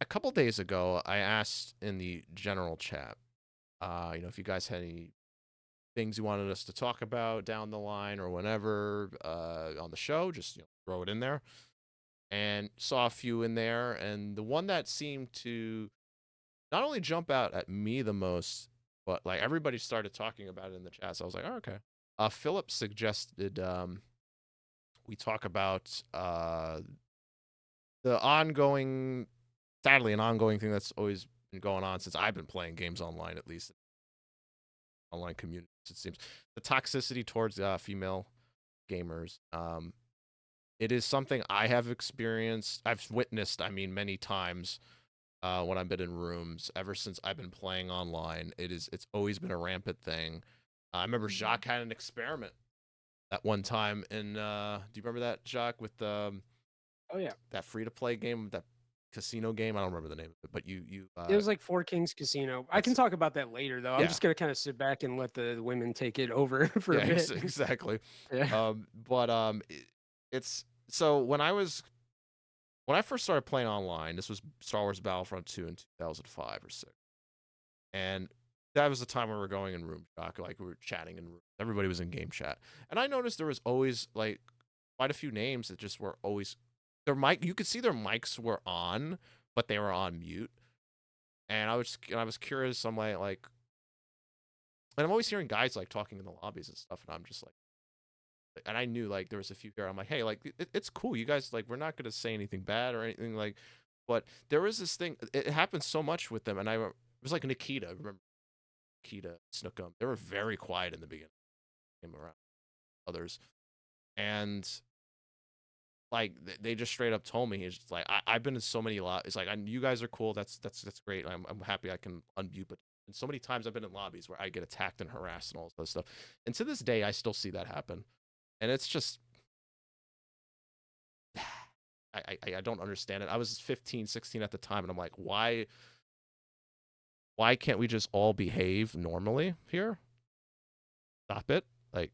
a couple days ago, I asked in the general chat, if you guys had any things you wanted us to talk about down the line or whenever on the show, just throw it in there. And saw a few in there, and the one that seemed to not only jump out at me the most, but like everybody started talking about it in the chat. So I was like, oh, okay. Philip suggested we talk about the ongoing, sadly, an ongoing thing that's always been going on since I've been playing games online, at least online communities. It seems the toxicity towards female gamers. It is something I have experienced. I've witnessed. I mean, many times when I've been in rooms ever since I've been playing online. It's always been a rampant thing. I remember Mhm. Jacques had an experiment at one time, and do you remember that, Jacques, with Oh yeah. that free to play game, that casino game? I don't remember the name of it, but you It was like Four Kings Casino. I can that's talk about that later though. I'm yeah just gonna kind of sit back and let the women take it over for a yeah bit. exactly. Yeah. But it's so when I first started playing online, this was Star Wars Battlefront 2 in 2005 or 6. And that was the time we were going in room doc, like we were chatting in room. Everybody was in game chat, and I noticed there was always like quite a few names that just were always their mic. You could see their mics were on, but they were on mute. And I was curious. I'm like, and I'm always hearing guys like talking in the lobbies and stuff, and I'm just like, and I knew like there was a few here. I'm like, hey, like it's cool. You guys like we're not gonna say anything bad or anything like, but there was this thing. It happened so much with them, and it was like Nikita. Remember Kita, Snookum. They were very quiet in the beginning. Came around others, and like they just straight up told me, it's just like I've been in so many It's like you guys are cool. That's great. I'm happy I can unmute, but and so many times I've been in lobbies where I get attacked and harassed and all this stuff. And to this day, I still see that happen, and it's just I don't understand it. I was 15, 16 at the time, and I'm like, why can't we just all behave normally here? Stop it. Like,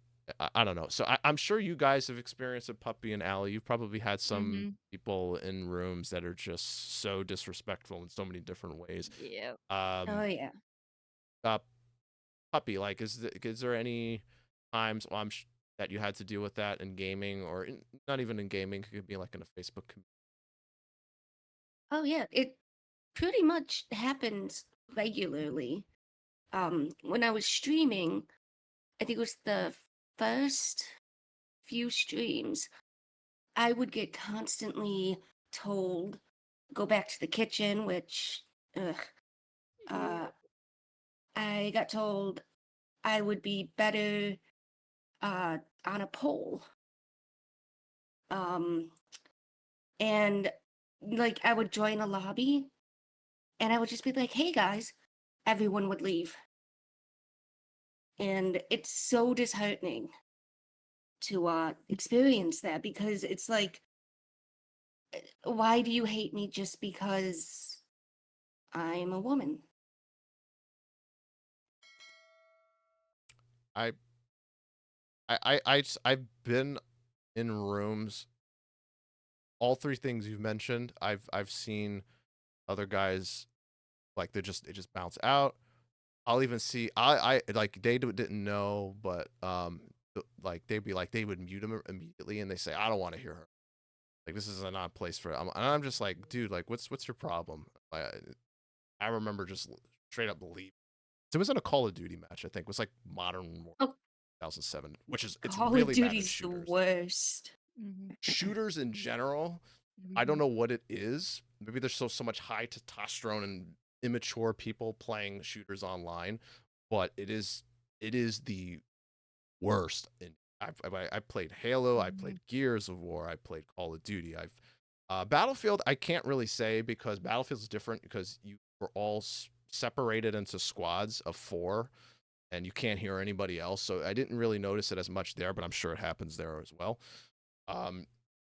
I don't know. So I'm sure you guys have experienced a Puppy and Alley. You've probably had some Mhm. people in rooms that are just so disrespectful in so many different ways. Yep. Oh, Um, yeah. uh, Puppy, like, is there any times that you had to deal with that in gaming or not even in gaming? It could be like in a Facebook community. Oh, yeah. It pretty much happens regularly. When I was streaming, I think it was the first few streams, I would get constantly told, go back to the kitchen, which, ugh, uh, Yep. I got told I would be better uh, on a pole. Um, and like I would join a lobby and I would just be like, hey guys, everyone would leave. And it's so disheartening to experience that because it's like, why do you hate me just because I'm a woman? I I've been in rooms. All three things you've mentioned, I've seen other guys like they just bounce out. I'll even see I like they didn't know, but like they'd be like they would mute him immediately, and they say I don't want to hear her. Like this is a not place for it. And I'm just like, dude, like what's your problem? I remember just straight up leave. It was in a Call of Duty match. I think it was like Modern Warfare Oh, 2007, which is it's Call of really bad at Duty's the shooters. worst. Mhm. Shooters in general, I don't Mhm. know what it is. Maybe there's so much high testosterone and immature people playing shooters online, but it is the worst. And I played Halo, I played Mhm. Gears of War, I played Call of Duty. I've Battlefield. I can't really say because Battlefield's different because you were all separated into squads of 4, and you can't hear anybody else. So I didn't really notice it as much there, but I'm sure it happens there as well. Um,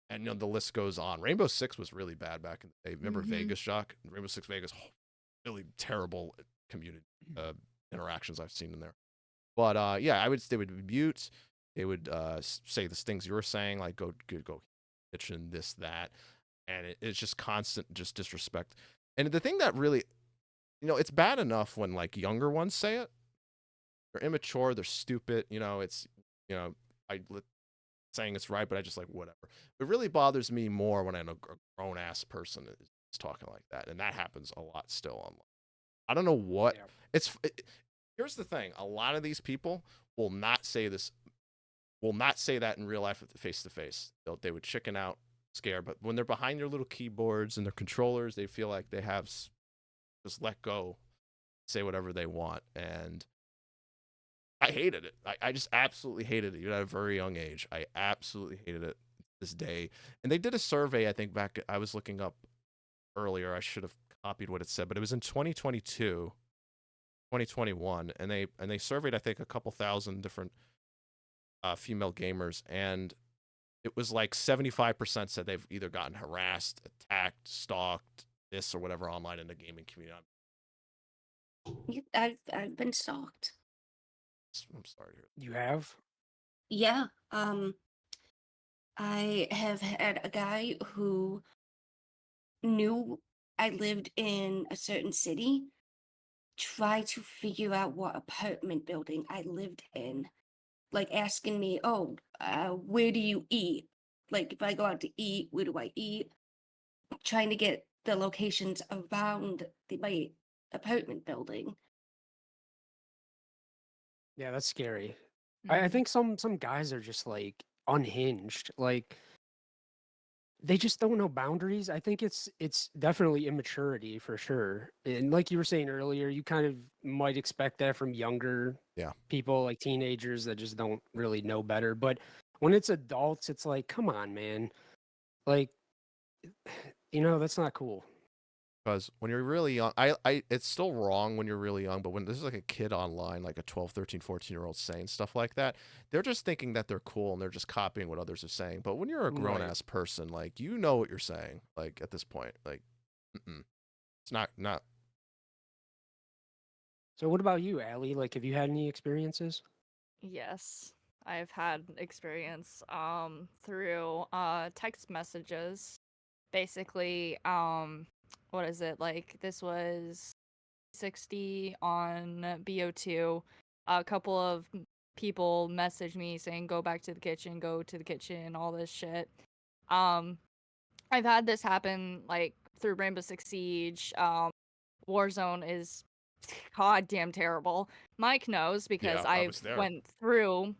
and the list goes on. Rainbow Six was really bad back in the day. Remember Mhm. Vegas, Shock? Rainbow Six Vegas, really terrible community interactions I've seen in there. But yeah, they would mute. They would say the things you were saying, like go kitchen, this that, and it's just constant just disrespect. And the thing that really, it's bad enough when like younger ones say it. They're immature, they're stupid, it's, you know, I saying it's right, but I just like whatever. It really bothers me more when I know a grown ass person is talking like that, and that happens a lot still online. I don't know what Yeah. here's the thing: a lot of these people will not say this, will not say that in real life face to face. They would chicken out, scare, but when they're behind their little keyboards and their controllers, they feel like they have just let go, say whatever they want, and I hated it. I just absolutely hated it, even at a very young age. I absolutely hated it this day. And they did a survey, I think, back, I was looking up earlier. I should have copied what it said, but it was in 2022, 2021, and they surveyed, I think, a couple thousand different female gamers, and it was like 75% said they've either gotten harassed, attacked, stalked, this or whatever online in the gaming community. I've been stalked. I'm sorry to hear. You have? Yeah. I have had a guy who knew I lived in a certain city try to figure out what apartment building I lived in, like asking me, "Oh, where do you eat? Like if I go out to eat, where do I eat?" Trying to get the locations around my apartment building. Yeah, that's scary. I Mhm. think some guys are just like unhinged. Like they just don't know boundaries. I think it's definitely immaturity for sure. And like you were saying earlier, you kind of might expect that from younger Yeah. people, like teenagers that just don't really know better. But when it's adults, it's like, come on, man. Like, that's not cool. Because when you're really young, it's still wrong when you're really young, but when this is like a kid online, like a 12, 13, 14-year-old saying stuff like that, they're just thinking that they're cool and they're just copying what others are saying. But when you're a grown Right. ass person, like, you know what you're saying, like, at this point, like, it's not. So what about you, Allie? Like, have you had any experiences? Yes, I've had experience through text messages. Basically, what is it? Like this was 60 on BO2. A couple of people messaged me saying go back to the kitchen, go to the kitchen, all this shit. Um I've had this happen like through Rainbow Six Siege. Warzone is goddamn terrible. Mike knows because Yeah, I I've was there. went through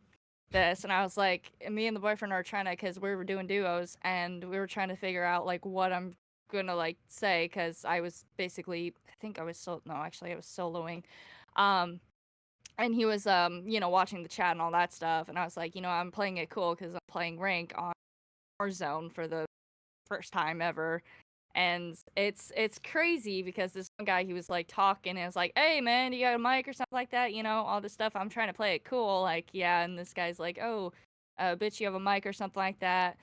this and I was like, me and the boyfriend are trying to, because we were doing duos and we were trying to figure out like what I'm gonna like say, because I was basically, I think I was no, actually I was soloing. Um, and he was watching the chat and all that stuff, and I was like, I'm playing it cool because I'm playing rank on Warzone for the first time ever. And it's crazy because this one guy, he was like talking and it was like, hey man, you got a mic or something like that, all this stuff. I'm trying to play it cool, like, yeah. And this guy's like, oh, bitch, you have a mic or something like that.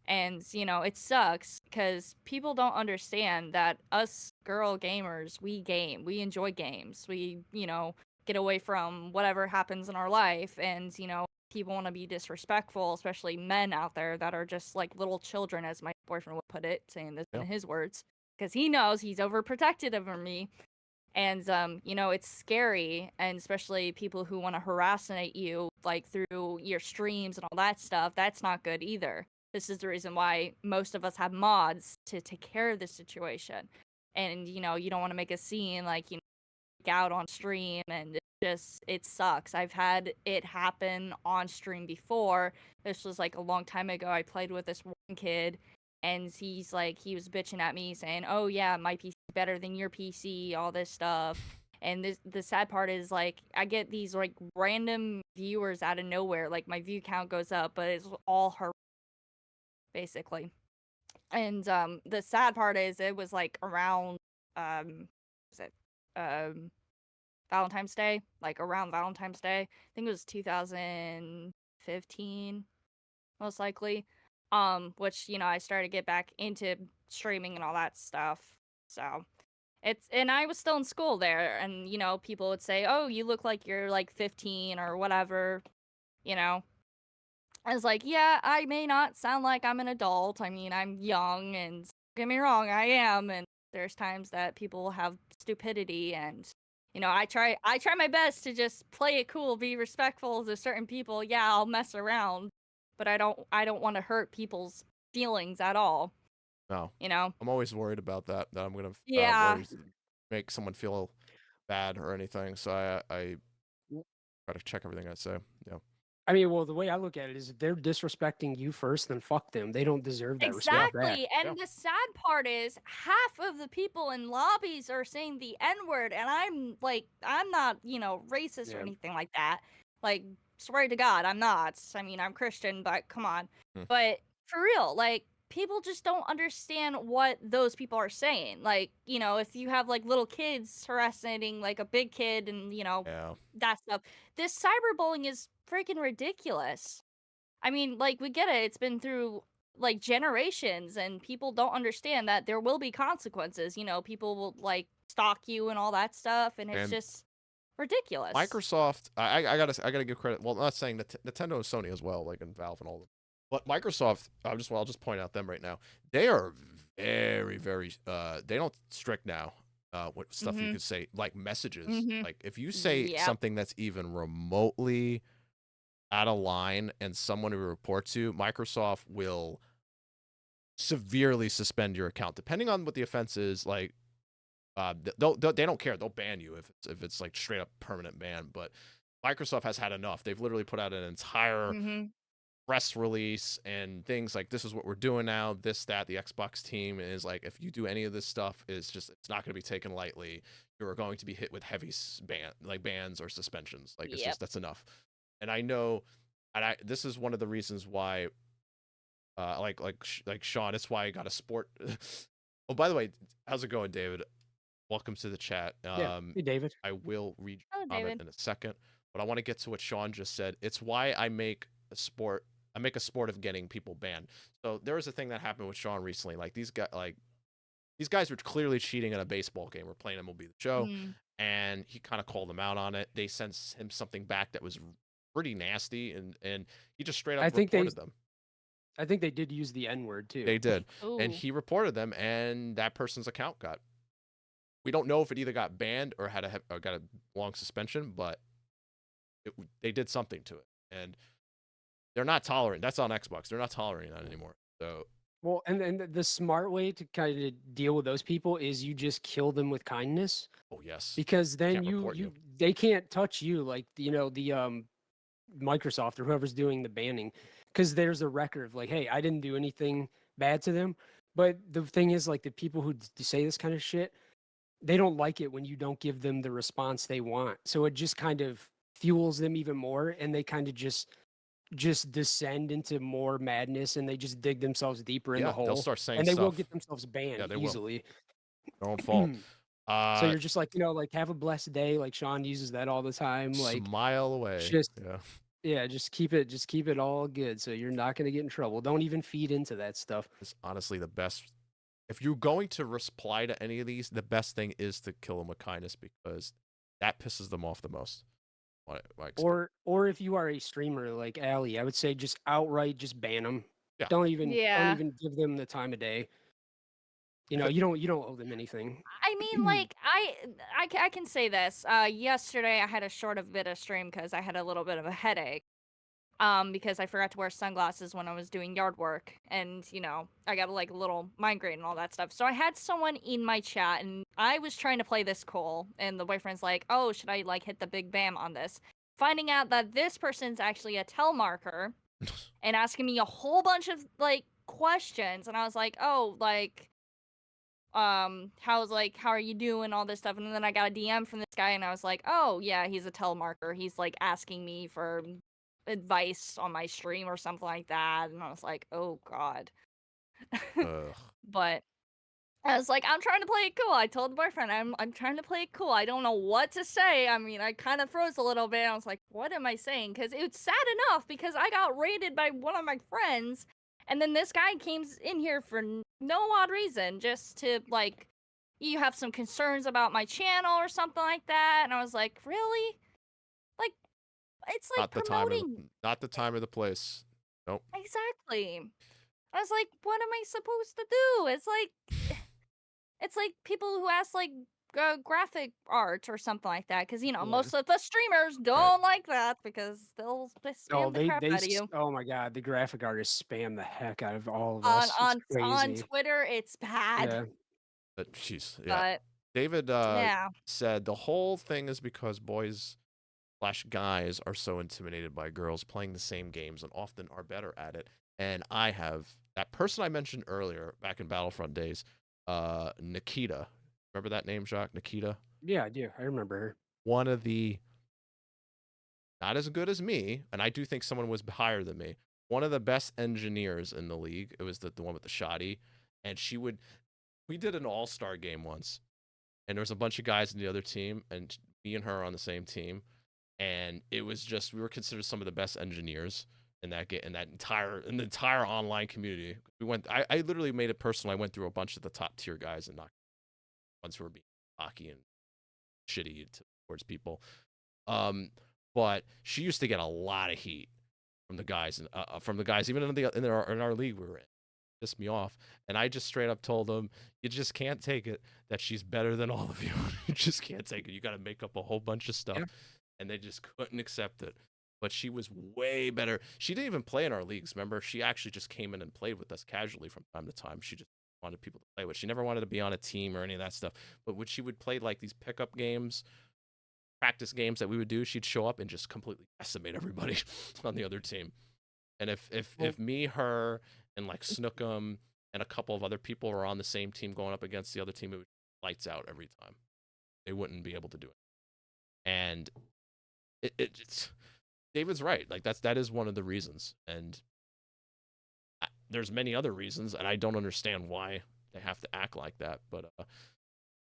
And it sucks because people don't understand that us girl gamers, we game, we enjoy games, we get away from whatever happens in our life. And people want to be disrespectful, especially men out there that are just like little children, as my boyfriend would put it, saying this in Yeah. his words, because he knows he's overprotective over me. And it's scary, and especially people who want to harassment you like through your streams and all that stuff. That's not good either. This is the reason why most of us have mods to take care of this situation. And you don't want to make a scene, like, out on stream, and it sucks. I've had it happen on stream before. This was like a long time ago. I played with this one kid and he's like, he was bitching at me saying, oh yeah, my PC is better than your PC, all this stuff. And the sad part is, like, I get these like random viewers out of nowhere, like my view count goes up, but it's all her, basically. And the sad part is it was like around was it Valentine's Day, like around Valentine's Day. I think it was 2015, most likely. Which, I started to get back into streaming and all that stuff. So and I was still in school there, and people would say, oh, you look like you're like 15 or whatever, you know. I was like, yeah, I may not sound like I'm an adult. I mean, I'm young, and don't get me wrong, I am, and There's times that people have stupidity, and I try my best to just play it cool, be respectful to certain people. Yeah, I'll mess around, but I don't want to hurt people's feelings at all. No, You know? I'm always worried about that. That I'm gonna Yeah. worry make someone feel bad or anything. So I try to check everything I say. Yeah. I mean, well, the way I look at it is if they're disrespecting you first, then fuck them. They don't deserve that Yeah. respect back. Exactly. Yeah. And the sad part is half of the people in lobbies are saying the N-word, and I'm not, racist or Yeah. anything like that. Like, swear to God, I'm not. I mean, I'm Christian, but come on. Hmm. But for real, like, people just don't understand what those people are saying. Like, if you have like little kids harassing like a big kid and, Yeah. that stuff, this cyberbullying is freaking ridiculous. I mean, like, we get it. It's been through like generations, and people don't understand that there will be consequences. People will like stalk you and all that stuff, and it's And just ridiculous. Microsoft, I gotta give credit. Well, not saying that Nintendo and Sony as well, like, and Valve and all of them. But Microsoft, I'll just point out them right now. They are very, very. They don't strict now. What stuff you Mhm. could say, like messages. Mhm. Like if you say Yep. something that's even remotely out of line and someone to report to, Microsoft will severely suspend your account, depending on what the offense is. Like, they don't care. They'll ban you if it's like straight up permanent ban. But Microsoft has had enough. They've literally put out an entire Mhm. press release and things like, this is what we're doing now. This, that, the Xbox team is like, if you do any of this stuff, it's not going to be taken lightly. You're going to be hit with heavy bans or suspensions. Like, it's Yep. just, that's enough. And I know, and this is one of the reasons why, like Sean, it's why I got a sport. Oh, by the way, how's it going, David? Welcome to the chat. Yeah. Hey, David. I will read Oh, your comment David. in a second, but I want to get to what Sean just said. It's why I make a sport. I make a sport of getting people banned. So there was a thing that happened with Sean recently. Like these guys were clearly cheating at a baseball game. We're playing MLB The Show, Mm. and he kind of called them out on it. They sent him something back that was pretty nasty, and he just straight up I think they reported them. I think they did use the N-word too. They did, and Ooh. he reported them, and that person's account got. We don't know if it either got banned or got a long suspension, but they did something to it, and they're not tolerant. That's on Xbox. They're not tolerating that anymore. So Well, and the smart way to kind of deal with those people is you just kill them with kindness, oh yes, because then can't report you. they can't touch you, like the Microsoft or whoever's doing the banning, because there's a record of like, hey, I didn't do anything bad to them. But the thing is, like, the people who say this kind of shit, they don't like it when you don't give them the response they want. So it just kind of fuels them even more, and they kind of just descend into more madness, and they just dig themselves deeper in the Yeah, they'll hole, start saying and they will stuff. get themselves Yeah, banned they will. easily. Their own fault. So you're just like, like, have a blessed day. Like Sean uses that all the time. Like, smile away. just Yeah. yeah, just keep it all good. So you're not gonna get in trouble. Don't even feed into that stuff. It's honestly the best. If you're going to reply to any of these, the best thing is to kill them with kindness, because that pisses them off the most. My experience. Or if you are a streamer like Allie, I would say just outright just ban them. Yeah. Don't Yeah. even give them the time of day. You know, you don't owe them anything. I mean, like, I can say this. Yesterday I had a short of bit of stream because I had a little bit of a headache. Because I forgot to wear sunglasses when I was doing yard work, and I got like a little migraine and all that stuff. So I had someone in my chat, and I was trying to play this cool, and the boyfriend's like, "Oh, should I like hit the big bam on this?" Finding out that this person's actually a telemarker and asking me a whole bunch of like questions, and I was like, "Oh, like." How are you doing, all this stuff, and then I got a DM from this guy, and I was like, oh yeah, he's a telemarker. He's like asking me for advice on my stream or something like that, and I was like, oh god. Ugh. But I was like, I'm trying to play it cool. I told the boyfriend, I'm trying to play it cool. I don't know what to say. I mean, I kind of froze a little bit. I was like, what am I saying? Because it's sad enough because I got raided by one of my friends, and then this guy came in here for no odd reason, just to like, you have some concerns about my channel or something like that. And I was like, really? Like, it's like promoting. Not the time or the place. Nope. Exactly. I was like, what am I supposed to do? It's like, It's like people who ask like graphic art or something like that, because Yeah. most of the streamers don't like that because they'll Oh, spam the crap out of you. oh my god, the graphic artists spam the heck out of all of On us. It's on on crazy. Twitter, it's bad. Yeah. But jeez, yeah. But David yeah, said the whole thing is because boys slash guys are so intimidated by girls playing the same games and often are better at it. And I have that person I mentioned earlier back in Battlefront days, Nikita. Remember that name, Jacques? Nikita? Yeah, I do. I remember her. One of the not as good as me, and I do think someone was higher than me. One of the best engineers in the league. It was the one with the shoddy. And we did an all-star game once. And there was a bunch of guys in the other team, and me and her are on the same team. And it was just we were considered some of the best engineers in that game, in the entire online community. I literally made it personal. I went through a bunch of the top tier guys and knocked ones who were being cocky and shitty towards people. But she used to get a lot of heat from the guys and from the guys even in our league we were in. Pissed me off, and I just straight up told them, "You just can't take it that she's better than all of you. You just can't take it. You got to make up a whole bunch of stuff." Yeah. And they just couldn't accept it. But she was way better. She didn't even play in our leagues. Remember, she actually just came in and played with us casually from time to time. She just wanted people to play with. She never wanted to be on a team or any of that stuff. But when she would play like these pickup games, practice games that we would do, she'd show up and just completely decimate everybody on the other team. And if me, her, and like Snookum and a couple of other people were on the same team going up against the other team, it would lights out every time. They wouldn't be able to do it. And it's David's right. Like that is one of the reasons. And there's many other reasons, and I don't understand why they have to act like that. But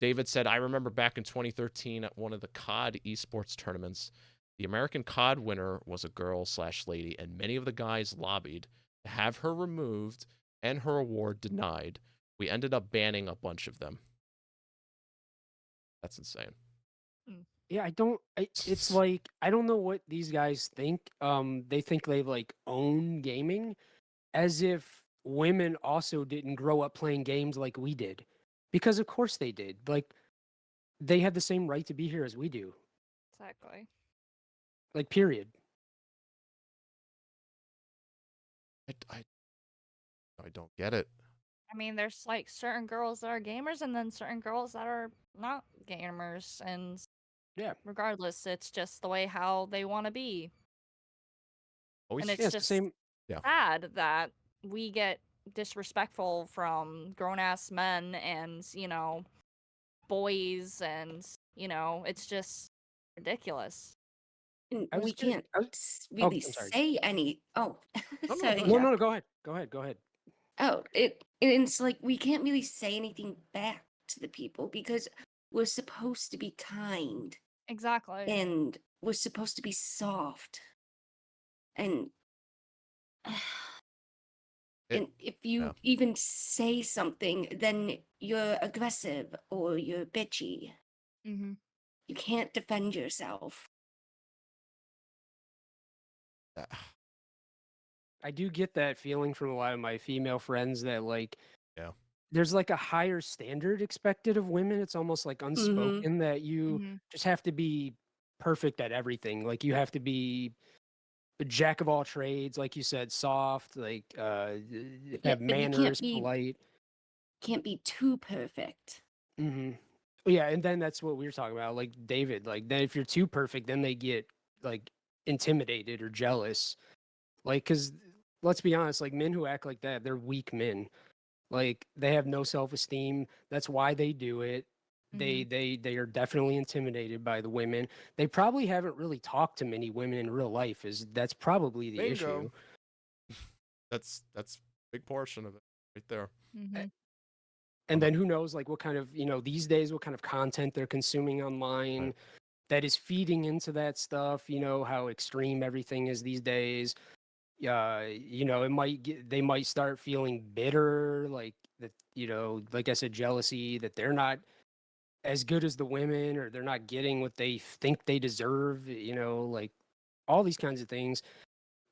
David said, I remember back in 2013 at one of the COD esports tournaments, the American COD winner was a girl slash lady, and many of the guys lobbied to have her removed and her award denied. We ended up banning a bunch of them. That's insane. Yeah, it's like I don't know what these guys think. They think they like own gaming, as if women also didn't grow up playing games like we did, because of course they did. Like they have the same right to be here as we do. exactly. Like period. I don't get it. I mean, there's like certain girls that are gamers and then certain girls that are not gamers, and Yeah. regardless, it's just the way how they want to be. Always, And it's Yeah, it's the just same. sad that we get disrespectful from grown ass men and, boys, and, it's just ridiculous. And I was we curious. can't Oh, really I'm sorry. say any. Oh, No, sorry, go No, ahead. no, Jack. no. Go ahead. Go ahead. Go ahead. Oh, it's like we can't really say anything back to the people because we're supposed to be kind Exactly. and we're supposed to be soft. And and if you yeah. even say something, then you're aggressive or you're bitchy. Mm-hmm. You can't defend yourself. I do get that feeling from a lot of my female friends that like Yeah. there's like a higher standard expected of women. It's almost like unspoken that you Mm-hmm. just have to be perfect at everything. Like you have to be a jack of all trades, like you said, soft, like Yeah, have but you manners, polite. can't be too perfect. Hmm. Yeah, and then that's what we were talking about. Like David, like then if you're too perfect, then they get like intimidated or jealous. Like, because let's be honest, like men who act like that, they're weak men. Like they have no self-esteem. That's why they do it. They are definitely intimidated by the women. They probably haven't really talked to many women in real life. That's probably the issue. Bingo. That's a big portion of it right there. Mm-hmm. And then who knows, like what kind of these days, what kind of content they're consuming online Right. that is feeding into that stuff. You know how extreme everything is these days. They might start feeling bitter, like that. Like I said, jealousy that they're not as good as the women or they're not getting what they think they deserve, like all these kinds of things.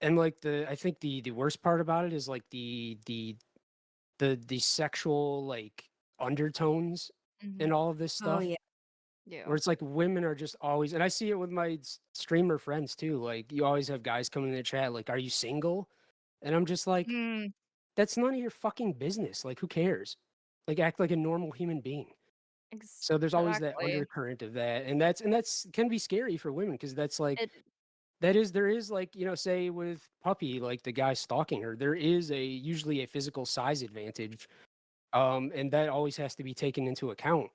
And like I think the worst part about it is like the sexual like undertones Mhm. in all of this Oh stuff. yeah. Yeah. Where it's like women are just always, and I see it with my streamer friends too. Like you always have guys coming in the chat like, "Are you single?" And I'm just like, Mm, "That's none of your fucking business. Like, who cares? Like, act like a normal human being." So there's always that exactly. undercurrent of that, and that's can be scary for women because that's like It there is like say with Puppy, like the guy stalking her, there is a usually a physical size advantage, and that always has to be taken into account.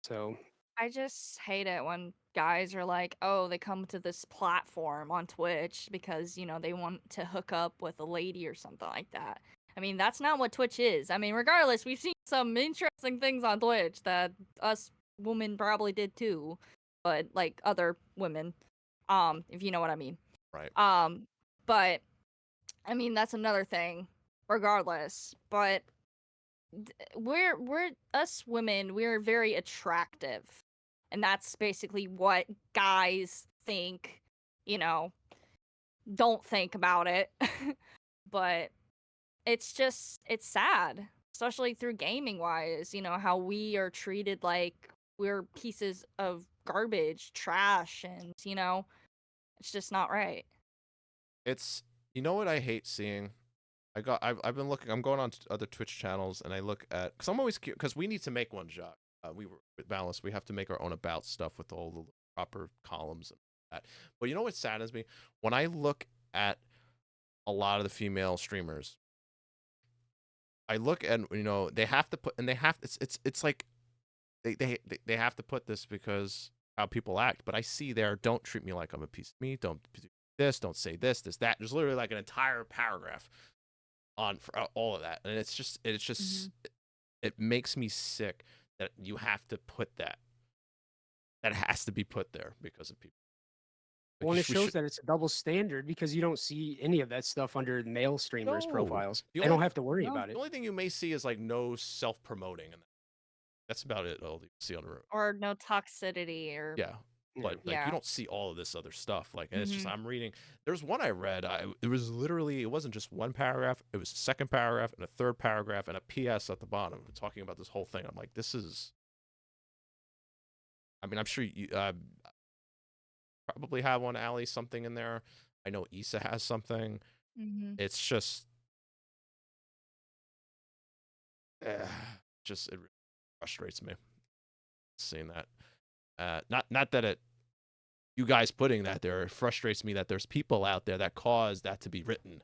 So I just hate it when guys are like, "Oh, they come to this platform on Twitch because, they want to hook up with a lady or something like that." I mean, that's not what Twitch is. I mean, regardless, we've seen some interesting things on Twitch that us women probably did too, but like other women, if you know what I mean. Right. But I mean, that's another thing regardless, but we're us women, we're very attractive, and that's basically what guys think, you know don't think about it. But it's sad, especially through gaming wise, how we are treated like we're pieces of garbage, trash, and it's just not right. It's you know what I hate seeing. I've been looking. I'm going on to other Twitch channels and I look at because I'm always curious because we need to make one, Jacques. We were with Balance. We have to make our own about stuff with all the proper columns and that. But you know what saddens me when I look at a lot of the female streamers. I look at they have to put and they have it's like they have to put this because how people act. But I see there, don't treat me like I'm a piece of meat. Don't do this. Don't say this, that. There's literally like an entire paragraph on for all of that, and Hmm. it makes me sick that you have to put that. That has to be put there because of people. Like one, it we shows should that it's a double standard because you don't see any of that stuff under male streamers' no. profiles. The They only don't have to worry No. about the it. only thing you may see is like no self promoting, and that's about it. All you see on the road. Or no toxicity or Yeah. Yeah. But like you yeah. don't see all of this other stuff. Like and it's just Hmm. I'm reading. There's one I read. It was literally it wasn't just one paragraph. It was a second paragraph and a third paragraph and a PS at the bottom talking about this whole thing. I'm like, this is. I mean, I'm sure you probably have one, Allie, something in there. I know Issa has something. Hmm. It's just, eh, just it really frustrates me seeing that. Not that it you guys putting that there. It frustrates me that there's people out there that cause that to be written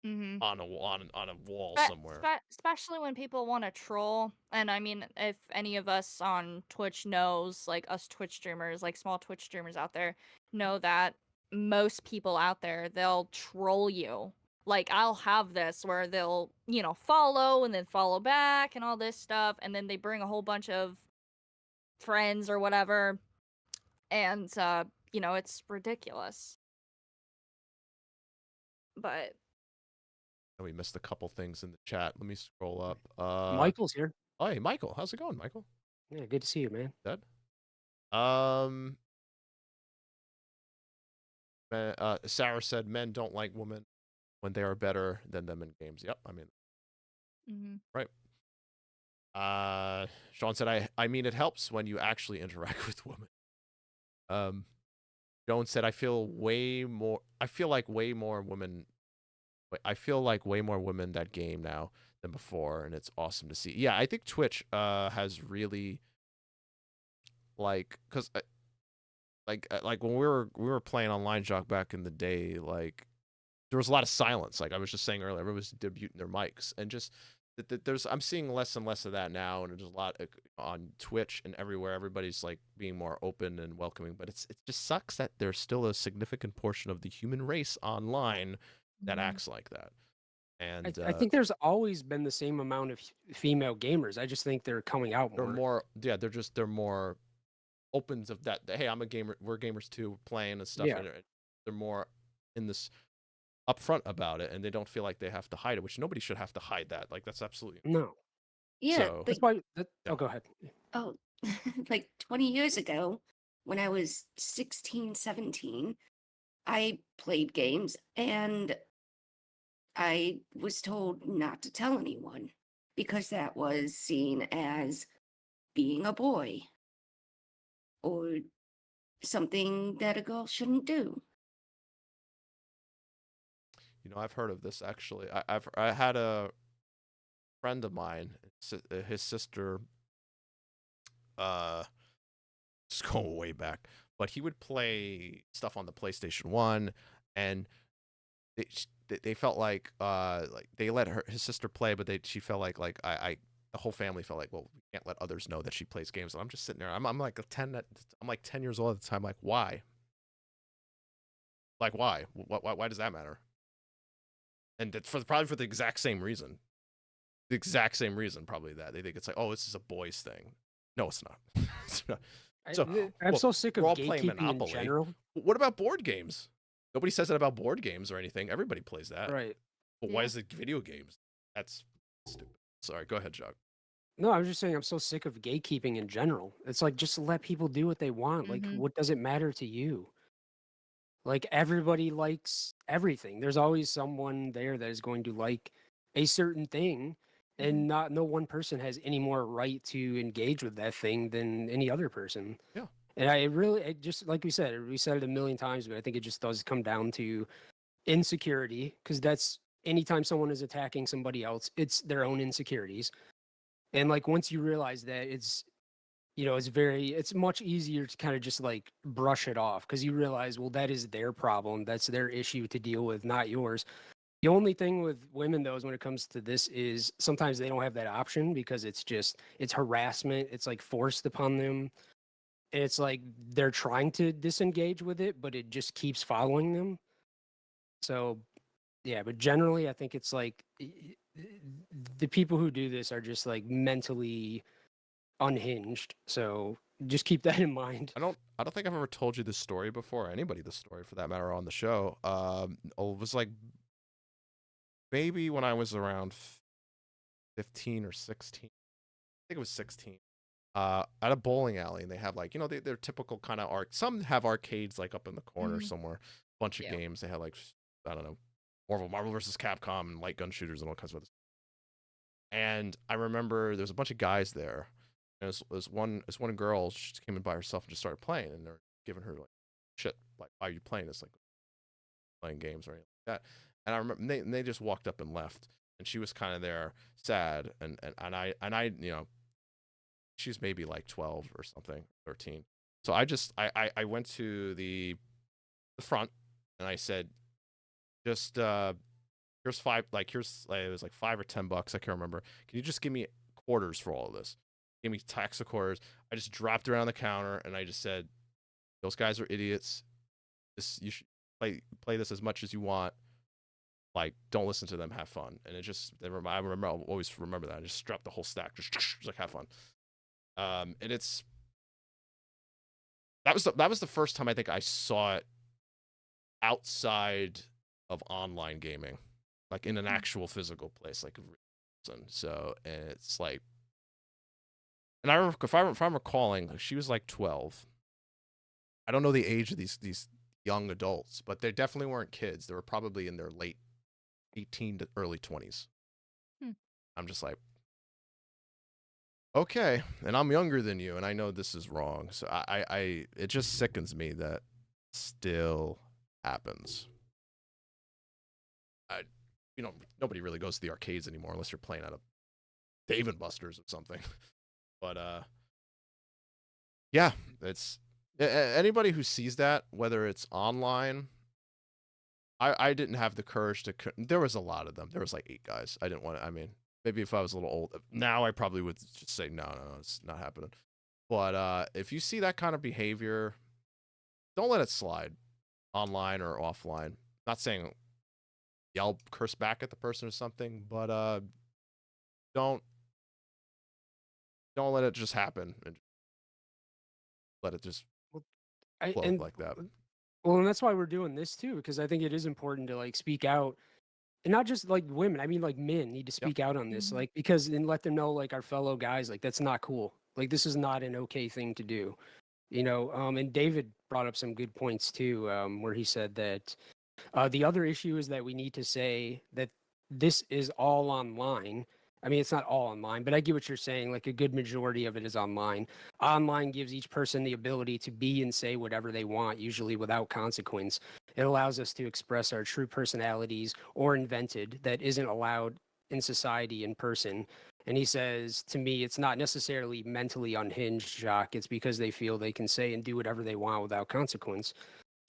Hmm. on a wall somewhere. Especially when people want to troll. And I mean, if any of us on Twitch knows, like us Twitch streamers, like small Twitch streamers out there, know that most people out there, they'll troll you. Like, I'll have this where they'll, follow and then follow back and all this stuff. And then they bring a whole bunch of friends or whatever. And, it's ridiculous. But, We missed a couple things in the chat. Let me scroll up. Michael's here. Oh, hey, Michael, how's it going, Michael? Yeah, good to see you, man. Good. Um, Sarah said men don't like women when they are better than them in games. Yep, I mean, mhm. right. Sean said, I mean, it helps when you actually interact with women. Jones said, I feel like way more women. I feel like way more women that game now than before, and it's awesome to see. Yeah, I think Twitch has really because like when we were playing online Jock back in the day, like there was a lot of silence. Like I was just saying earlier, everyone was debuting there's mics, and just there's I'm seeing less and less of that now, and there's a lot on Twitch and everywhere. Everybody's like being more open and welcoming, but it just sucks that there's still a significant portion of the human race online that Mhm. acts like that. I, And I think there's always been the same amount of female gamers. I just think they're coming out they're more. more they're more open to that. Hey, I'm a gamer. We're gamers too. We're playing and stuff, Yeah. and they're more in this upfront about it, and they don't feel like they have to hide it, which nobody should have to hide that. Like that's absolutely No. Yeah, so. That's like why. Yeah. Oh, go ahead. oh, like 20 years ago when I was 16, 17, I played games and I was told not to tell anyone. because that was seen as being a boy or something that a girl shouldn't do. I've heard of this actually. I had a friend of mine, his sister, uh, just going way back, but he would play stuff on the PlayStation 1, and they felt like they let his sister play, but she felt like I the whole family felt like, well, we can't let others know that she plays games. And I'm just sitting there. I'm like 10 years old at the time. Like, why? Like, why? Why does that matter? And probably for the exact same reason. The exact same reason, probably, that they think it's like, oh, this is a boys thing. No, it's not. It's not. So, I'm well, so sick of we're all playing gatekeeping in Monopoly. general. What about board games? Nobody says that about board games or anything. Everybody plays that. Right. But why Yeah. is it video games? That's stupid. Sorry, go ahead, Chuck. No, I was just saying I'm so sick of gatekeeping in general. It's like just let people do what they want. Like, Mhm. what does it matter to you? Like everybody likes everything. There's always someone there that is going to like a certain thing, Mhm. and no one person has any more right to engage with that thing than any other person. Yeah. And it just like we said it a million times, but I think it just does come down to insecurity, because that's anytime someone is attacking somebody else, it's their own insecurities. And like once you realize that, it's much easier to kind of just like brush it off, because you realize, well, that is their problem, that's their issue to deal with, not yours. The only thing with women, though, is when it comes to this, is sometimes they don't have that option, because it's harassment, it's like forced upon them. And it's like they're trying to disengage with it, but it just keeps following them. So yeah, but generally I think it's like the people who do this are just like mentally unhinged. So just keep that in mind. I don't think I've ever told you this story before, or anybody this story for that matter on the show. It was like maybe when I was around 15 or 16. I think it was 16. At a bowling alley, and they have like, they're typical kind of some have arcades like up in the corner Mhm. somewhere. Bunch of Yeah. games. They had like, I don't know, Marvel versus Capcom and light gun shooters and all kinds of other. And I remember there was a bunch of guys there. And this one girl, she just came in by herself and just started playing, and they're giving her like shit, like, why are you playing this? Like, playing games or anything like that. And I remember they just walked up and left, and she was kind of there, sad, and I she's maybe like 12 or something, 13. So I went to the front, and I said, just here's five, like, it was like $5 or $10, I can't remember. Can you just give me quarters for all of this? Give me tax of quarters. I just dropped around the counter, and I just said, those guys are idiots. You should play this as much as you want. Like, don't listen to them. Have fun. And I remember, I'll always remember that. I just dropped the whole stack. Just like, have fun. And that was the first time I think I saw it outside of online gaming, like in an actual physical place, like. So, and it's like, and I remember, if I'm recalling, like, she was like 12. I don't know the age of these young adults, but they definitely weren't kids. They were probably in their late 18 to early 20s. Hmm. I'm just like, okay, and I'm younger than you, and I know this is wrong. So it just sickens me that still happens. I, nobody really goes to the arcades anymore unless you're playing out of Dave and Buster's or something. But yeah, it's anybody who sees that, whether it's online. I didn't have the courage to. There was a lot of them. There was like 8 guys. I didn't want to. I mean, maybe if I was a little old now, I probably would just say no, it's not happening. But if you see that kind of behavior, don't let it slide, online or offline. Not saying yell, curse back at the person or something, but don't let it just happen and let it just Well, I flow and like that. well, and that's why we're doing this too, because I think it is important to like speak out, and not just like women. I mean, like men need to Yeah. speak out on this, Mhm. like, because and let them know, like, our fellow guys, like, that's not cool. Like, this is not an okay thing to do. And David brought up some good points too, where he said that the other issue is that we need to say that this is all online, I mean, it's not all online, but I get what you're saying. Like a good majority of it is online. Online gives each person the ability to be and say whatever they want, usually without consequence. It allows us to express our true personalities or invented that isn't allowed in society in person. And he says, to me, it's not necessarily mentally unhinged, Jacques. It's because they feel they can say and do whatever they want without consequence.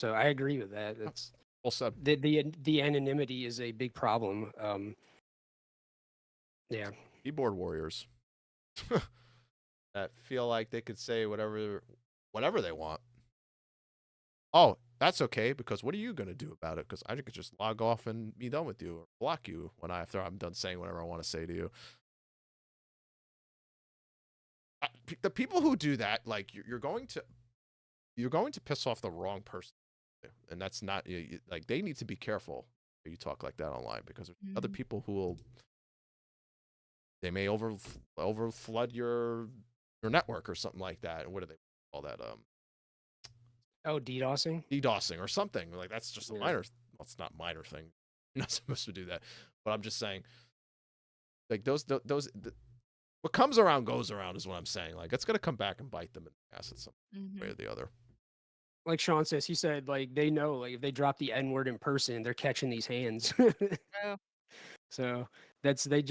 So I agree with that. It's Well said. the anonymity is a big problem. Yeah. Keyboard warriors that feel like they could say whatever they want. Oh, that's okay, because what are you gonna do about it? Because I could just log off and be done with you, or block you after I'm done saying whatever I want to say to you. The people who do that, like you're going to piss off the wrong person, and that's not like they need to be careful when you talk like that online, because there's other people who will they may over flood your network or something like that. And what do they call that? Oh, DDoSing? DDoSing or something. Like that's just a Yeah. minor. Well, it's not minor thing. You're not supposed to do that. But I'm just saying, like what comes around goes around is what I'm saying. Like it's gonna come back and bite them in the ass at some way or the other. Like Sean says, he said, like they know, like if they drop the N word in person, they're catching these hands. Oh. So that's they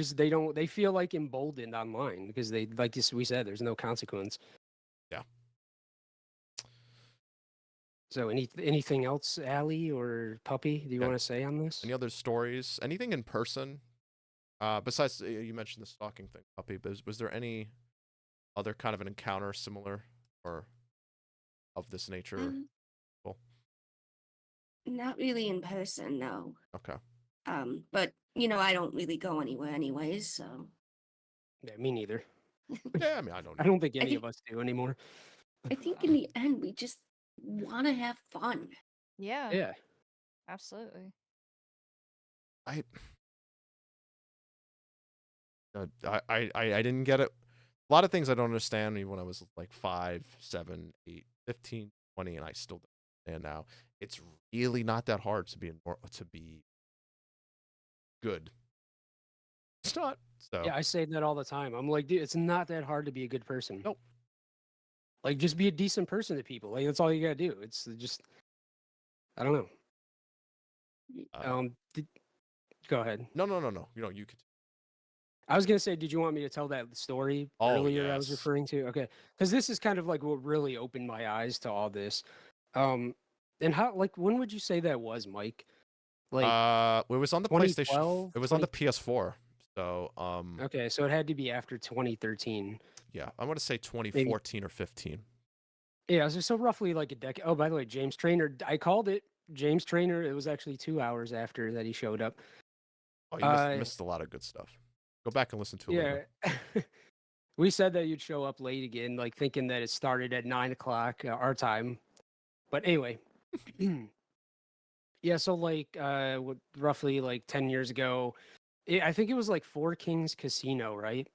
feel like emboldened online because they like this we said there's no consequence. Yeah. So anything else, Allie or Puppy? Do you Yeah. want to say on this? Any other stories? Anything in person? Besides you mentioned the stalking thing, Puppy. But was there any other kind of an encounter similar or of this nature? Um, Cool. not really in person, no. Okay. But I don't really go anywhere anyways, so Yeah, me neither. Yeah, I mean, I don't. I don't think I any think of us do anymore. I think in the end we just want to have fun. Yeah, Yeah. absolutely. I I didn't get it. A lot of things I don't understand even when I was like 5, 7, 8, 15, 20, and I still don't understand now. It's really not that hard to be good. It's not. So Yeah, I say that all the time. I'm like, dude, it's not that hard to be a good person. Nope. Like just be a decent person to people. Like that's all you gotta do. It's just I don't know. Go ahead. No. You could. I was gonna say, did you want me to tell that story Oh, earlier? I was yes. referring to. Okay, because this is kind of like what really opened my eyes to all this. And how like when would you say that was, Mike? Like It was on the PlayStation. 2012. It was on the PS4. So Okay, so it had to be after 2013. yeah, I want to say Maybe. 2014 or 15. Yeah, so roughly like a decade. Oh, by the way, James Trainer. I called it James Trainer. It was actually 2 hours after that he showed up. Oh, you missed a lot of good stuff. Go back and listen to it later. Yeah. We said that you'd show up late again, like thinking that it started at 9 o'clock our time. But anyway, yeah. So like, roughly like 10 years ago, I think it was like Four Kings Casino, right?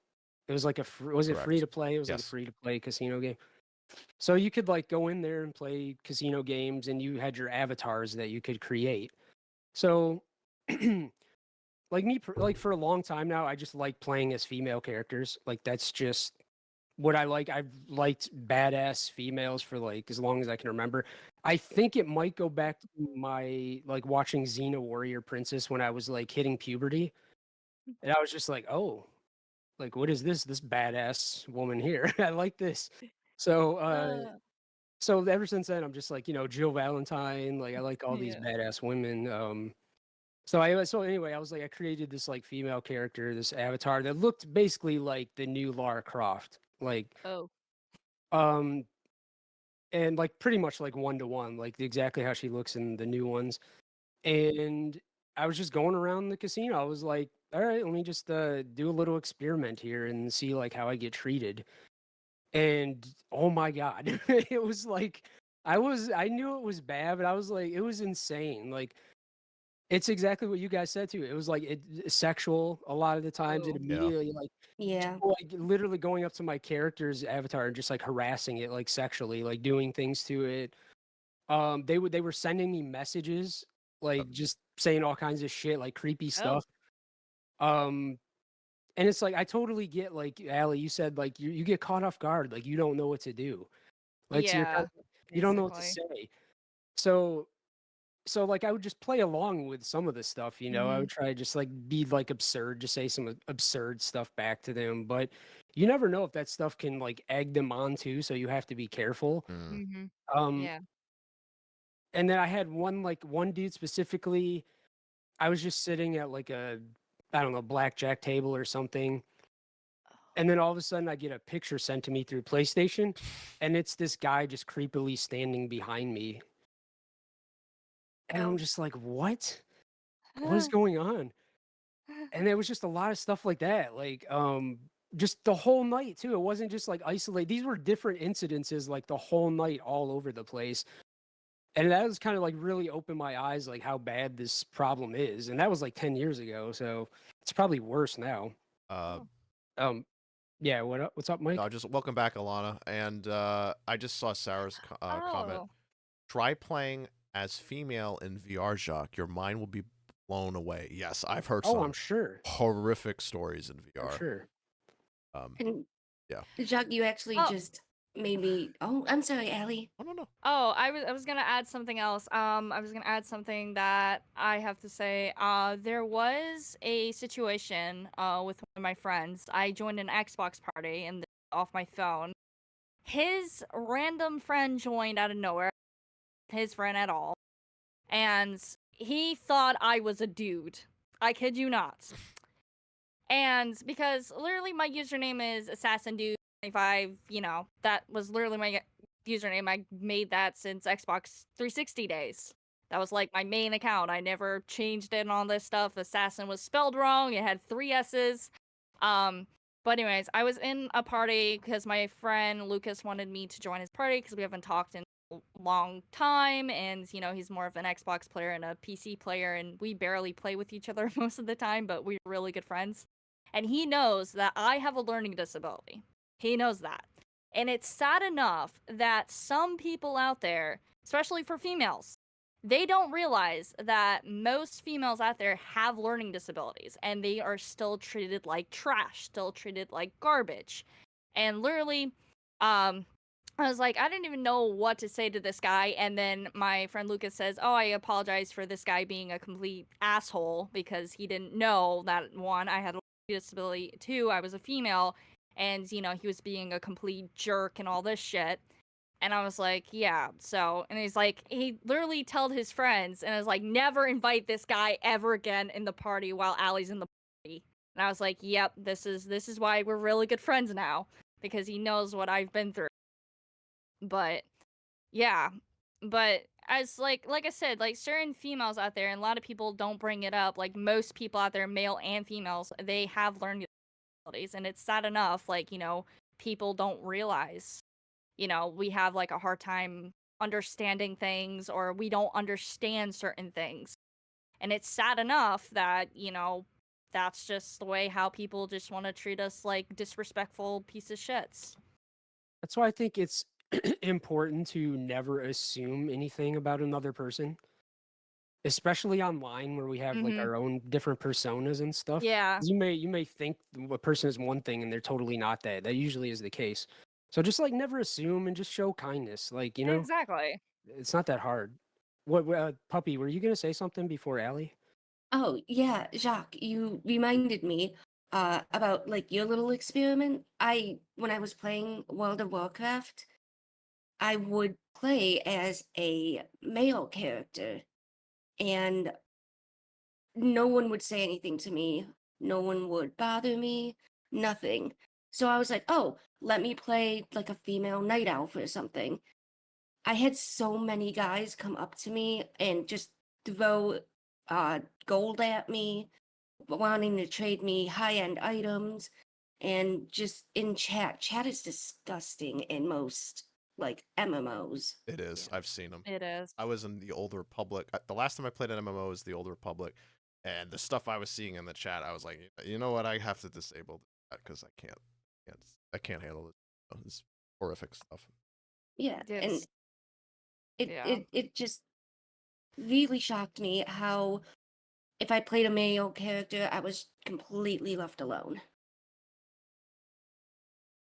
It was like was it free Correct. to play? It was like a Yes. free to play casino game. So you could like go in there and play casino games, and you had your avatars that you could create. So, like like for a long time now, I just like playing as female characters. Like that's just what I like. I've liked badass females for like as long as I can remember. I think it might go back to my like watching Xena Warrior Princess when I was like hitting puberty. And I was just like, oh, like what is this badass woman here? I like this. So so ever since then I'm just like, Jill Valentine, like I like all these Yeah. badass women. So anyway, I was like I created this like female character, this avatar that looked basically like the new Lara Croft. Like Oh. um and like pretty much like 1-to-1, like exactly how she looks in the new ones. And I was just going around the casino. I was like, all right, let me just do a little experiment here and see like how I get treated. And oh my god, it was like I knew it was bad, but I was like, it was insane. Like it's exactly what you guys said too. It was like sexual a lot of the times. It Oh. Yeah. immediately like Yeah. like literally going up to my character's avatar and just like harassing it like sexually, like doing things to it. They were sending me messages like just saying all kinds of shit, like creepy Oh. stuff. Um And it's like I totally get, like, Allie, you said, like, you get caught off guard, like, you don't know what to do. Like, so you're Yeah, kind of, you don't know what to basically. say. So like, I would just play along with some of the stuff, you know? I Mhm. would try to just, like, be, like, absurd, just say some absurd stuff back to them, but you never know if that stuff can, like, egg them on too, so you have to be careful. Mm. Mhm. Um, Yeah. and then I had one dude specifically, I was just sitting at, like, a, I don't know, blackjack table or something, and then all of a sudden I get a picture sent to me through PlayStation, and it's this guy just creepily standing behind me, and I'm Oh. just like, "What? What is going on?" And there was just a lot of stuff like that, like, just the whole night too. It wasn't just like isolated. These were different incidences, like the whole night, all over the place. And that was kind of like really opened my eyes, like how bad this problem is. And that was like 10 years ago, so it's probably worse now. Uh, Oh. Um, yeah. What's up, no, Mike? just welcome back, Alana. And I just saw Sarah's comment. Oh. Try playing as female in VR, Jacques. Your mind will be blown away. Yes, I've heard Oh, I'm some sure. horrific stories in I'm VR. sure. Um, And yeah. Jacques, you actually Oh. just made me. Oh, I'm sorry, Allie. Oh no. Oh, I was gonna add something else. I was gonna add something that I have to say. There was a situation with one of my friends. I joined an Xbox party and off my phone. His random friend joined out of nowhere. His friend at all, and he thought I was a dude. I kid you not. And because literally my username is Assassin Dude 25, you know, that was literally my username. I made that since Xbox 360 days. That was like my main account. I never changed it and all this stuff. Assassin was spelled wrong. It had 3 S's. Um, but anyways, I was in a party because my friend Lucas wanted me to join his party because we haven't talked in a long time, and you know he's more of an Xbox player and a PC player, and we barely play with each other most of the time, but we're really good friends. And he knows that I have a learning disability. He knows that. And it's sad enough that some people out there, especially for females, they don't realize that most females out there have learning disabilities and they are still treated like trash, still treated like garbage. And literally, I was like, I didn't even know what to say to this guy. And then my friend Lucas says, "Oh, I apologize for this guy being a complete asshole because he didn't know that one, I had a disability, two, I was a female, and you know, he was being a complete jerk and all this shit." And I was like, yeah, so, and he's like, he literally told his friends, and I was like, never invite this guy ever again in the party while Allie's in the party. And I was like, yep, this is why we're really good friends now, because he knows what I've been through. But yeah, but as like I said, like certain females out there, and a lot of people don't bring it up. Like most people out there, male and females, they have learning disabilities, and it's sad enough. Like you know, people don't realize. You know, we have like a hard time understanding things, or we don't understand certain things, and it's sad enough that you know that's just the way how people just want to treat us like disrespectful piece of shits. That's why I think it's important to never assume anything about another person, especially online where we have like Mhm. our own different personas and stuff. Yeah. You may think a person is one thing and they're totally not that. That usually is the case. So just like never assume and just show kindness. Like, you know, Exactly. it's not that hard. Puppy, were you gonna say something before Allie? Oh, yeah, Jacques, you reminded me about like your little experiment. When I was playing World of Warcraft, I would play as a male character, and no one would say anything to me. No one would bother me, nothing. So I was like, oh, let me play like a female night elf or something. I had so many guys come up to me and just throw gold at me, wanting to trade me high-end items, and just in chat. Chat is disgusting in most like MMOs. It is. Yeah. I've seen them. It is. I was in the Old Republic. The last time I played an MMO was the Old Republic, and the stuff I was seeing in the chat, I was like, you know what? I have to disable that because I can't handle it. It's horrific stuff. Yeah, and It's it yeah. it it just really shocked me how if I played a male character, I was completely left alone.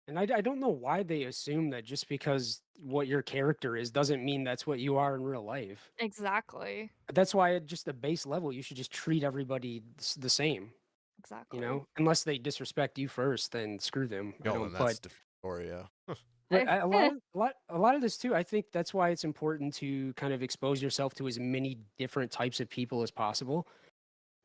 And I don't know why they assume that just because what your character is doesn't mean that's what you are in real life. Exactly. That's why at just the base level, you should just treat everybody the same, Exactly. unless they disrespect you first, then screw them. I Yo, and don't, that's different story, yeah. but a lot of this too, I think that's why it's important to kind of expose yourself to as many different types of people as possible,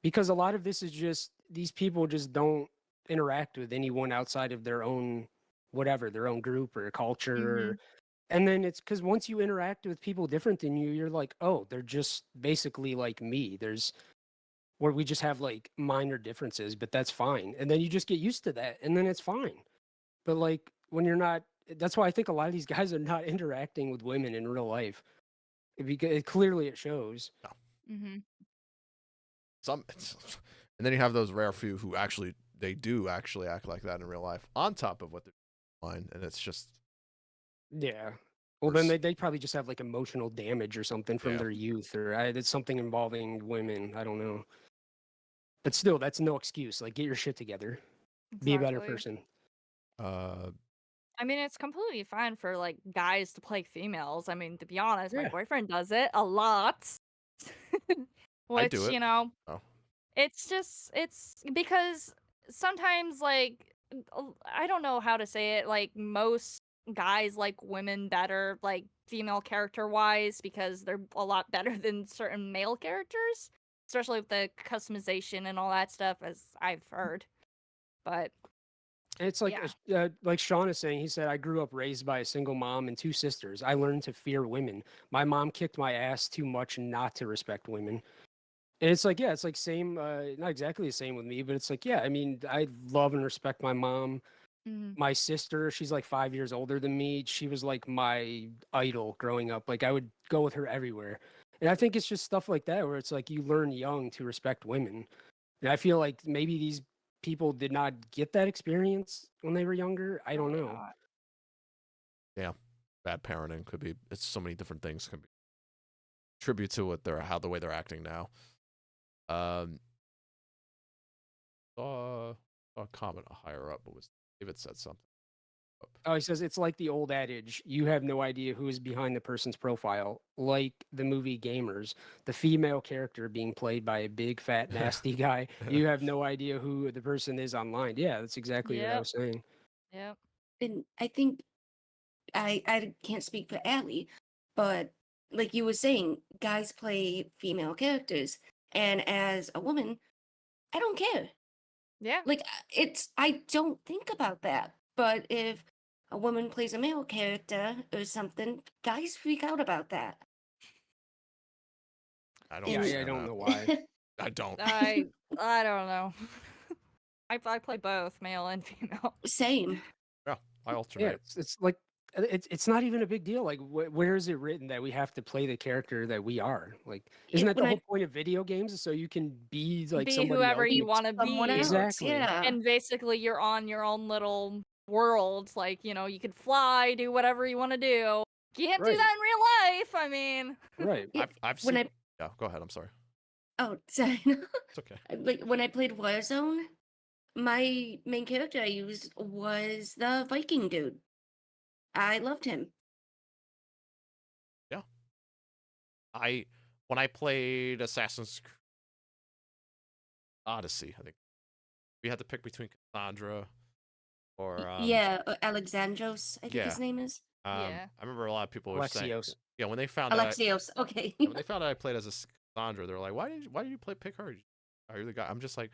because a lot of this is just these people just don't interact with anyone outside of their own whatever, their own group or culture. Mhm. And then it's because once you interact with people different than you, you're like, oh, they're just basically like me. There's where we just have like minor differences, but that's fine. And then you just get used to that, and then it's fine. But like when you're not, that's why I think a lot of these guys are not interacting with women in real life because clearly it shows. No. Mhm. And then you have those rare few who actually they do actually act like that in real life, on top of what they're online, and it's just Yeah. Well, then worse. they probably just have like emotional damage or something from Yeah. their youth, or it's something involving women. I don't know. But still, that's no excuse. Like, get your shit together. Be a better Exactly. person. Uh, I mean, it's completely fine for like guys to play females. I mean, to be honest, my Yeah. boyfriend does it a lot. I do Which, it. Oh, it's because sometimes like I don't know how to say it, like most guys like women better, like female character wise, because they're a lot better than certain male characters, especially with the customization and all that stuff, as I've heard. But And it's yeah. like Sean is saying. He said, "I grew up raised by a single mom and two sisters. I learned to fear women. My mom kicked my ass too much not to respect women." And it's like, yeah, it's like same, not exactly the same with me, but it's like, yeah, I mean, I love and respect my mom. Mhm. My sister, she's like 5 years older than me. She was like my idol growing up. Like I would go with her everywhere. And I think it's just stuff like that where it's like you learn young to respect women. And I feel like maybe these people did not get that experience when they were younger. I don't Probably know. not. yeah. Bad parenting could be. It's so many different things can be tribute to what they're how the way they're acting now. Um, saw a comment higher up, but was David said something. Oh, he says it's like the old adage, you have no idea who is behind the person's profile, like the movie Gamers, the female character being played by a big, fat, nasty guy. You have no idea who the person is online. Yeah, that's exactly what I Yep. was saying. Yep. And I think I can't speak for Allie, but like you were saying, guys play female characters, and as a woman, I don't care. Yeah. Like I don't think about that. But if a woman plays a male character or something, guys freak out about that. I don't Yeah, And I understand don't that. know why. I don't. I don't know. I play both male and female. same. Yeah, I Yeah, alternate. it's like it's not even a big deal. Like, where is it written that we have to play the character that we are? Like, isn't that the When whole I point of video games? Is so you can be like Be somebody whoever else? you be want to someone be. else, Exactly. yeah. And basically you're on your own little world. Like, you could fly, do whatever you want to do. Can't do Right. that in real life. I mean, Right. Yeah, I've when seen. I Yeah, go ahead. I'm sorry. oh sorry, It's okay. like when I played Warzone, my main character I used was the Viking dude. I loved him. Yeah, when I played Assassin's Creed Odyssey, I think we had to pick between Cassandra or Yeah, Alexandros, I think yeah. his name is. yeah. I remember a lot of people were saying, Alexios. yeah, when they found out, Alexios. Okay. yeah, when they found out I played as a Cassandra, they were like, why did you pick her? Are you the guy? I'm just like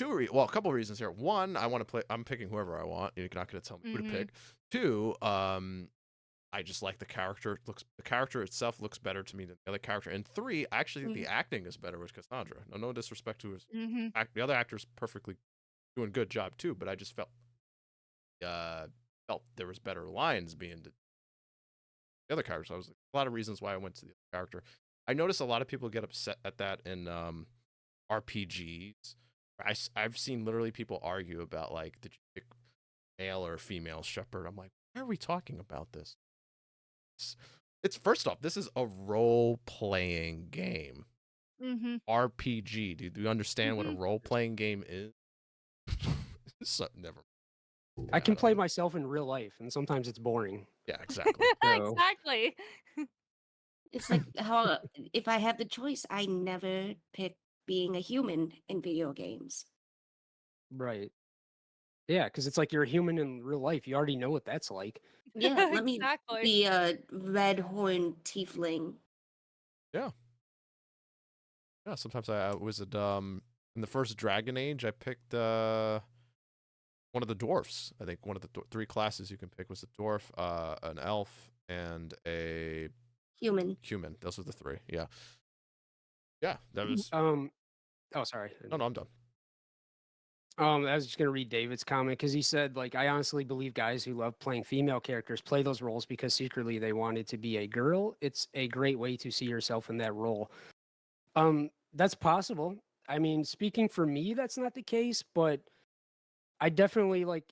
a couple of reasons here. One, I want to play. I'm picking whoever I want. You're not going to tell me who to Mhm. pick. Two, I just like the character. The character itself looks better to me than the other character. And three, I actually think the acting is better with Cassandra. No disrespect to his Mhm. the other actor's perfectly doing a good job too, but I just felt there was better lines being the other characters. I was like, a lot of reasons why I went to the other character. I noticed a lot of people get upset at that in RPGs. I've seen literally people argue about like, did you pick male or female shepherd? I'm like, why are we talking about this? It's first off, this is a role playing game. Mhm. RPG. Do you understand what a Mhm. role playing game is? So, never. I I can don't play know. myself in real life, and sometimes it's boring. Yeah, exactly. So Exactly. It's like how if I have the choice, I never pick being a human in video games. right, yeah, because it's like you're a human in real life. You already know what that's like. Yeah, let me Exactly. be a red horn tiefling. Yeah. Yeah, sometimes I was at in the first Dragon Age, I picked one of the dwarfs. I think one of the three classes you can pick was a dwarf, an elf, and a Human. human. Those were the three. Yeah. Yeah, that was Oh, sorry. no, no, I'm done. I was just gonna read David's comment because he said, like, I honestly believe guys who love playing female characters play those roles because secretly they wanted to be a girl. It's a great way to see yourself in that role. That's possible. I mean, speaking for me, that's not the case, but I definitely like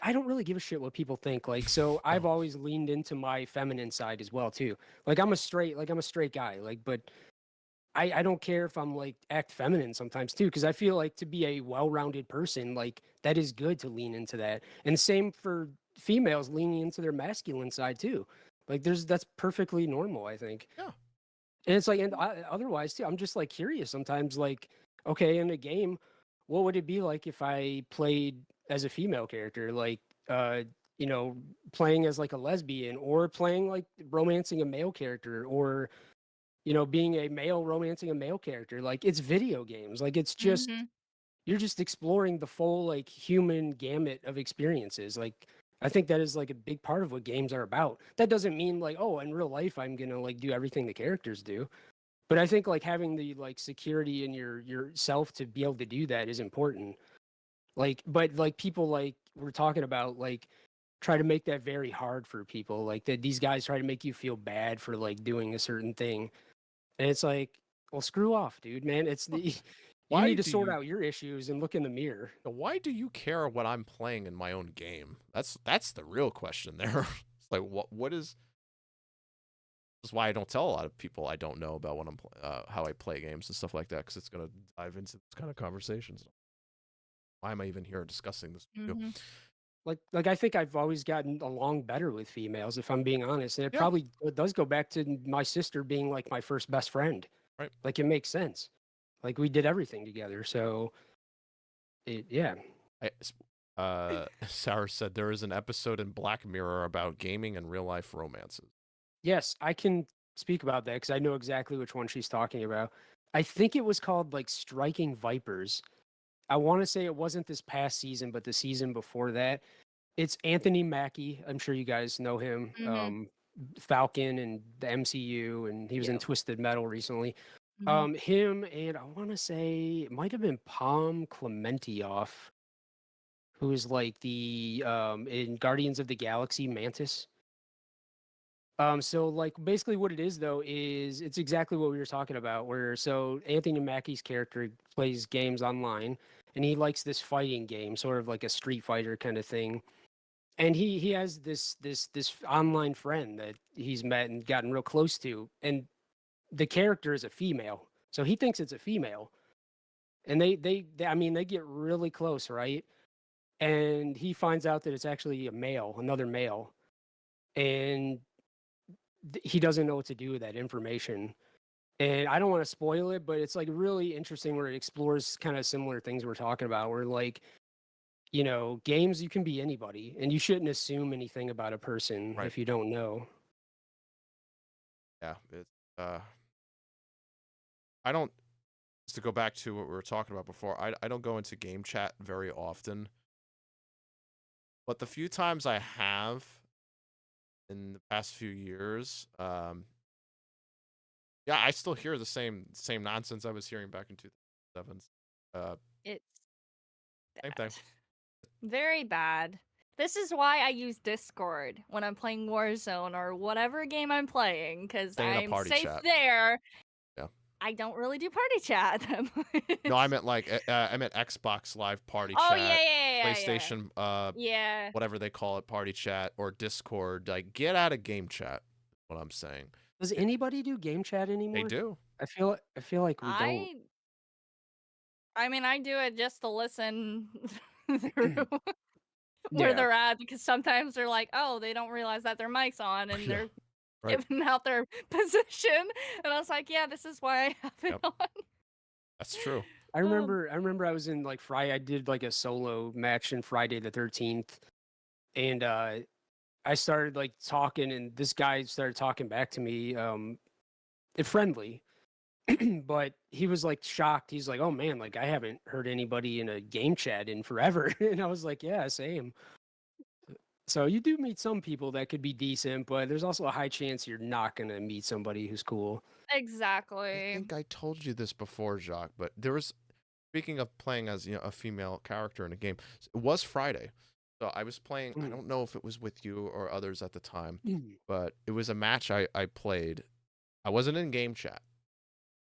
I don't really give a shit what people think. Like, so I've No. always leaned into my feminine side as well too. Like I'm a straight guy. Like, but I don't care if I'm like act feminine sometimes too, because I feel like to be a well-rounded person, like that is good to lean into that. And same for females leaning into their masculine side too. Like that's perfectly normal, I think. Yeah. And it's like, and otherwise too, I'm just like curious sometimes, like, okay, in a game, what would it be like if I played as a female character, like, uh, playing as like a lesbian or playing like romancing a male character or, being a male romancing a male character. Like it's video games. Like it's just, Hmm. you're just exploring the full like human gamut of experiences. Like I think that is like a big part of what games are about. That doesn't mean like, oh, in real life I'm gonna like do everything the characters do. But I think like having the like security in yourself to be able to do that is important. Like, but like people like we're talking about like try to make that very hard for people. Like that these guys try to make you feel bad for like doing a certain thing. And it's like, well, screw off, dude, man. It's the you Why need to do sort you out your issues and look in the mirror. why do you care what I'm playing in my own game? That's the real question there. It's like what is this is why I don't tell a lot of people I don't know about when I'm how I play games and stuff like that because it's gonna dive into this kind of conversations. Why am I even here discussing this with you? Hmm. Like I think I've always gotten along better with females, if I'm being honest. And it Yeah, probably does go back to my sister being like my first best friend. right. Like it makes sense. Like we did everything together. So yeah. Sarah said there is an episode in Black Mirror about gaming and real life romances. Yes, I can speak about that because I know exactly which one she's talking about. I think it was called like Striking Vipers. I want to say it wasn't this past season, but the season before that. It's Anthony Mackie. I'm sure you guys know him. Hmm. Falcon and the MCU, and he was in Yep. Twisted Metal recently. Hmm. Him and I want to say it might have been Palm Clementieff, who is like the in Guardians of the Galaxy Mantis. So like basically what it is though is it's exactly what we were talking about. Where so Anthony Mackie's character plays games online, and he likes this fighting game, sort of like a Street Fighter kind of thing. And he has this online friend that he's met and gotten real close to, and the character is a female, so he thinks it's a female, and they I mean they get really close, right? And he finds out that it's actually a male, another male, and he doesn't know what to do with that information. And I don't want to spoil it, but it's like really interesting where it explores kind of similar things we're talking about, where like games, you can be anybody, and you shouldn't assume anything about a person Right. if you don't know. Yeah. It's I don't just to go back to what we were talking about before, I don't go into game chat very often. But the few times I have in the past few years, yeah, I still hear the same nonsense I was hearing back in 2007. Uh, It's Same bad. thing. Very bad. This is why I use Discord when I'm playing Warzone or whatever game I'm playing, because Stay in a I'm party safe chat. there. Yeah. I don't really do party chat that No, I much. meant like I meant Xbox Live party Oh yeah, chat, yeah, yeah, yeah, PlayStation, yeah. whatever they call it, party chat, or Discord. Like, get out of game chat. What I'm saying. Does It, anybody do game chat they anymore? do. I feel like we don't. I mean, I do it just to listen through. where Yeah. they're at because sometimes they're like, oh, they don't realize that their mic's on and Yeah, they're right. giving out their position. And I was like, yeah, this is why I have it Yep. on. That's true. I Um, remember I was in like Friday. I did like a solo match in Friday the 13th, and I started like talking, and this guy started talking back to me, friendly, but he was like shocked. He's like, "Oh man, like I haven't heard anybody in a game chat in forever," and I was like, "Yeah, same." So you do meet some people that could be decent, but there's also a high chance you're not gonna meet somebody who's cool. I exactly. think I told you this before, Jacques, but there was, speaking of playing as a female character in a game, it was Friday. So I was playing, I Mm. don't know if it was with you or others at the time, Mm. but it was a match I played. I wasn't in game chat.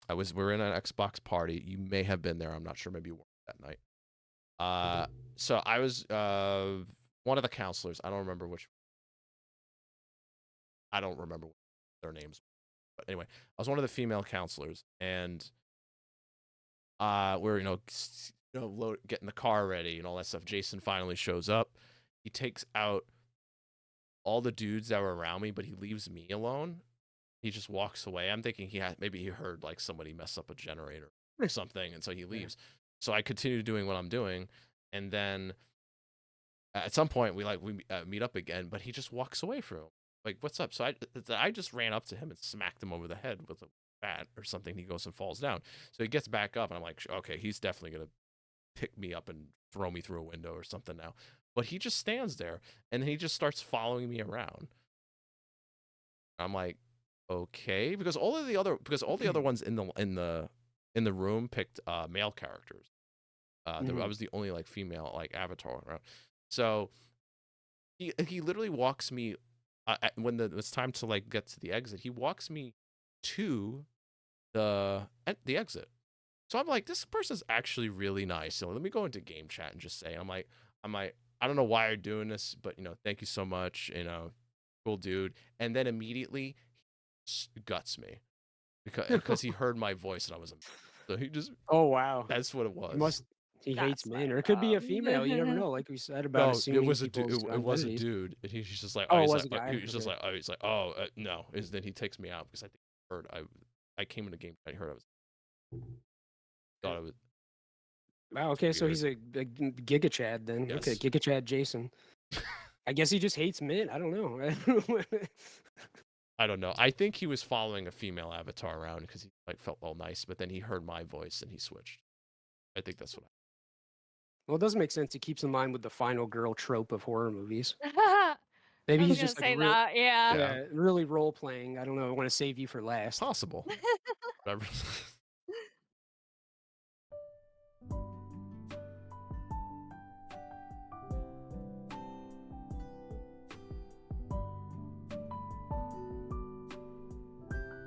We're in an Xbox party. You may have been there. I'm not sure. Maybe you weren't that night. So I was one of the counselors. I don't remember their names. But anyway, I was one of the female counselors, and we're getting the car ready and all that stuff. Jason finally shows up. He takes out all the dudes that were around me, but he leaves me alone. He just walks away. I'm thinking maybe he heard like somebody mess up a generator or something, and so he leaves. So I continue doing what I'm doing, and then at some point we meet up again, but he just walks away from him. Like, what's up? So I just ran up to him and smacked him over the head with a bat or something. He goes and falls down. So he gets back up, and I'm like, okay, he's definitely gonna pick me up and throw me through a window or something now. But he just stands there, and he just starts following me around. I'm like, okay, because all the other ones in the room picked male characters. I was the only like female like avatar around. So he literally walks me when it's time to like get to the exit. He walks me to the exit. So I'm like, this person's actually really nice. So let me go into game chat and just say, I'm like, I don't know why you're doing this, but thank you so much. Cool dude. And then immediately guts me because he heard my voice and I was, so he just, Oh wow. that's what it He was. must he hates That's men, or it messed could be a up. female. You never know, like we said about No, it assuming was people's it was a identities. dude, and he's just like, Oh, it was a guy. he's just Okay. like, no. Is then he takes me out because I think he heard I came in the game. I heard I was thought I was Wow. Okay, so weird. he's a Giga Chad then. Okay, Yes. Giga Chad Jason. I guess he just hates men. I don't know. I don't know. I think he was following a female avatar around because he like felt all nice, but then he heard my voice and he switched. I think that's what. Well, it does make sense. He keeps in line with the final girl trope of horror movies. I Maybe was he's gonna just like say that, yeah. Yeah. really role playing. I don't know. I want to save you for last. Possible. Whatever.